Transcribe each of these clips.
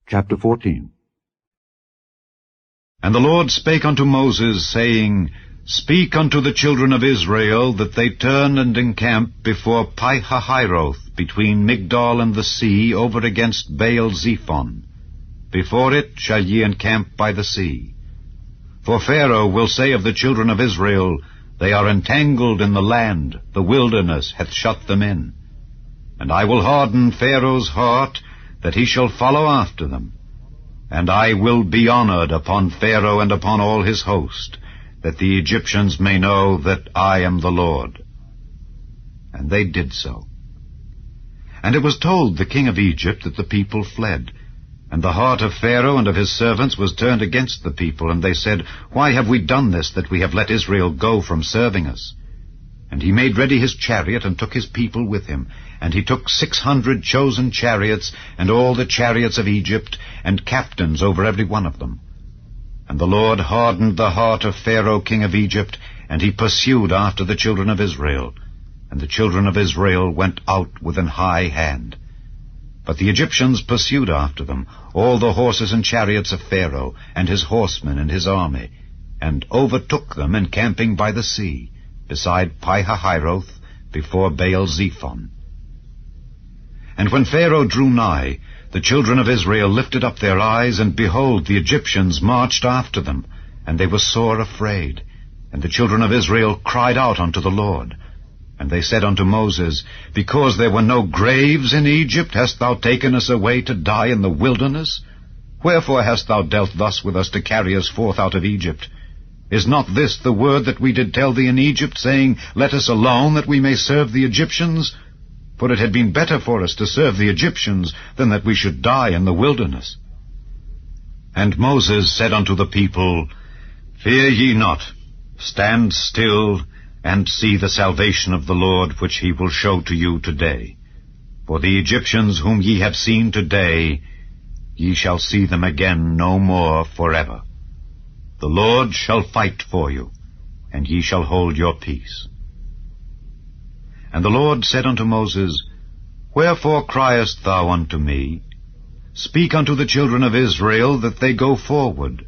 Chapter 14. And the Lord spake unto Moses, saying, Speak unto the children of Israel, that they turn and encamp before Pi-hahiroth, between Migdol and the sea, over against Baal-zephon. Before it shall ye encamp by the sea. For Pharaoh will say of the children of Israel, They are entangled in the land, the wilderness hath shut them in. And I will harden Pharaoh's heart, that he shall follow after them. And I will be honored upon Pharaoh and upon all his host, that the Egyptians may know that I am the Lord. And they did so. And it was told the king of Egypt that the people fled. And the heart of Pharaoh and of his servants was turned against the people, and they said, Why have we done this, that we have let Israel go from serving us? And he made ready his chariot, and took his people with him. And he took 600 chosen chariots, and all the chariots of Egypt, and captains over every one of them. And the Lord hardened the heart of Pharaoh king of Egypt, and he pursued after the children of Israel. And the children of Israel went out with an high hand. But the Egyptians pursued after them, all the horses and chariots of Pharaoh, and his horsemen and his army, and overtook them encamping by the sea, beside Pi-hahiroth, before Baal-zephon. And when Pharaoh drew nigh, the children of Israel lifted up their eyes, and behold, the Egyptians marched after them, and they were sore afraid. And the children of Israel cried out unto the Lord. And they said unto Moses, Because there were no graves in Egypt, hast thou taken us away to die in the wilderness? Wherefore hast thou dealt thus with us to carry us forth out of Egypt? Is not this the word that we did tell thee in Egypt, saying, Let us alone, that we may serve the Egyptians? For it had been better for us to serve the Egyptians, than that we should die in the wilderness. And Moses said unto the people, Fear ye not, stand still, and see the salvation of the Lord, which he will show to you today. For the Egyptians whom ye have seen today, ye shall see them again no more forever. The Lord shall fight for you, and ye shall hold your peace. And the Lord said unto Moses, Wherefore criest thou unto me? Speak unto the children of Israel, that they go forward.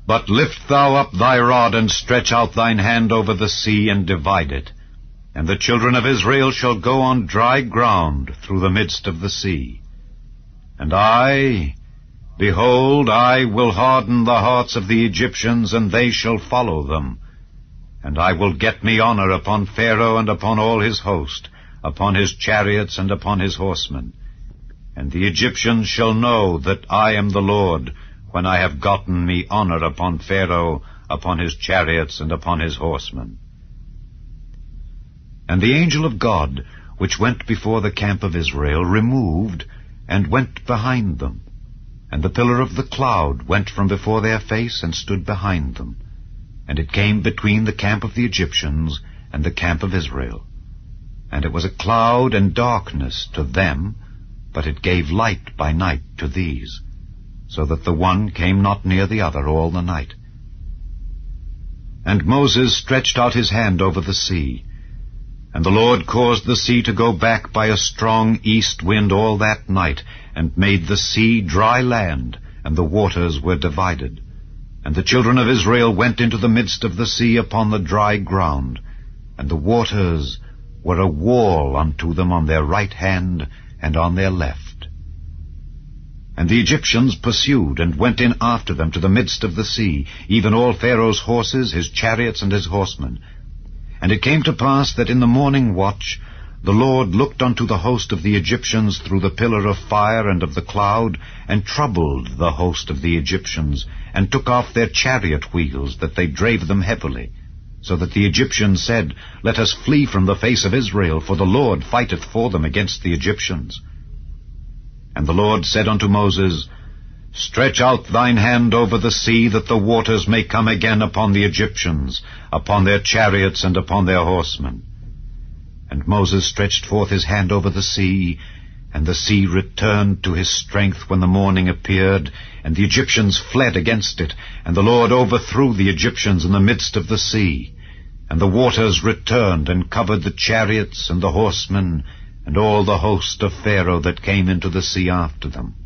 But lift thou up thy rod, and stretch out thine hand over the sea, and divide it. And the children of Israel shall go on dry ground through the midst of the sea. And I, behold, I will harden the hearts of the Egyptians, and they shall follow them. And I will get me honor upon Pharaoh and upon all his host, upon his chariots and upon his horsemen. And the Egyptians shall know that I am the Lord, when I have gotten me honor upon Pharaoh, upon his chariots, and upon his horsemen. And the angel of God, which went before the camp of Israel, removed, and went behind them. And the pillar of the cloud went from before their face, and stood behind them. And it came between the camp of the Egyptians and the camp of Israel. And it was a cloud and darkness to them, but it gave light by night to these, so that the one came not near the other all the night. And Moses stretched out his hand over the sea, and the Lord caused the sea to go back by a strong east wind all that night, and made the sea dry land, and the waters were divided. And the children of Israel went into the midst of the sea upon the dry ground, and the waters were a wall unto them on their right hand and on their left. And the Egyptians pursued, and went in after them to the midst of the sea, even all Pharaoh's horses, his chariots, and his horsemen. And it came to pass that in the morning watch the Lord looked unto the host of the Egyptians through the pillar of fire and of the cloud, and troubled the host of the Egyptians, and took off their chariot wheels, that they drave them heavily. So that the Egyptians said, Let us flee from the face of Israel, for the Lord fighteth for them against the Egyptians. And the Lord said unto Moses, Stretch out thine hand over the sea, that the waters may come again upon the Egyptians, upon their chariots, and upon their horsemen. And Moses stretched forth his hand over the sea, and the sea returned to his strength when the morning appeared, and the Egyptians fled against it, and the Lord overthrew the Egyptians in the midst of the sea. And the waters returned, and covered the chariots, and the horsemen, and all the host of Pharaoh that came into the sea after them.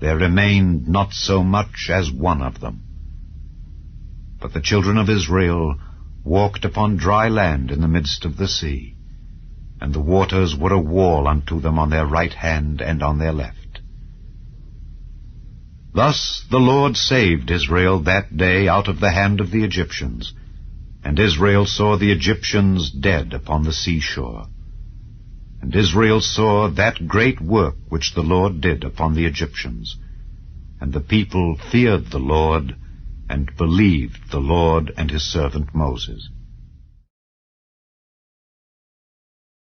there remained not so much as one of them. But the children of Israel walked upon dry land in the midst of the sea, and the waters were a wall unto them on their right hand and on their left. Thus the Lord saved Israel that day out of the hand of the Egyptians, and Israel saw the Egyptians dead upon the seashore. And Israel saw that great work which the Lord did upon the Egyptians. And the people feared the Lord, and believed the Lord and his servant Moses.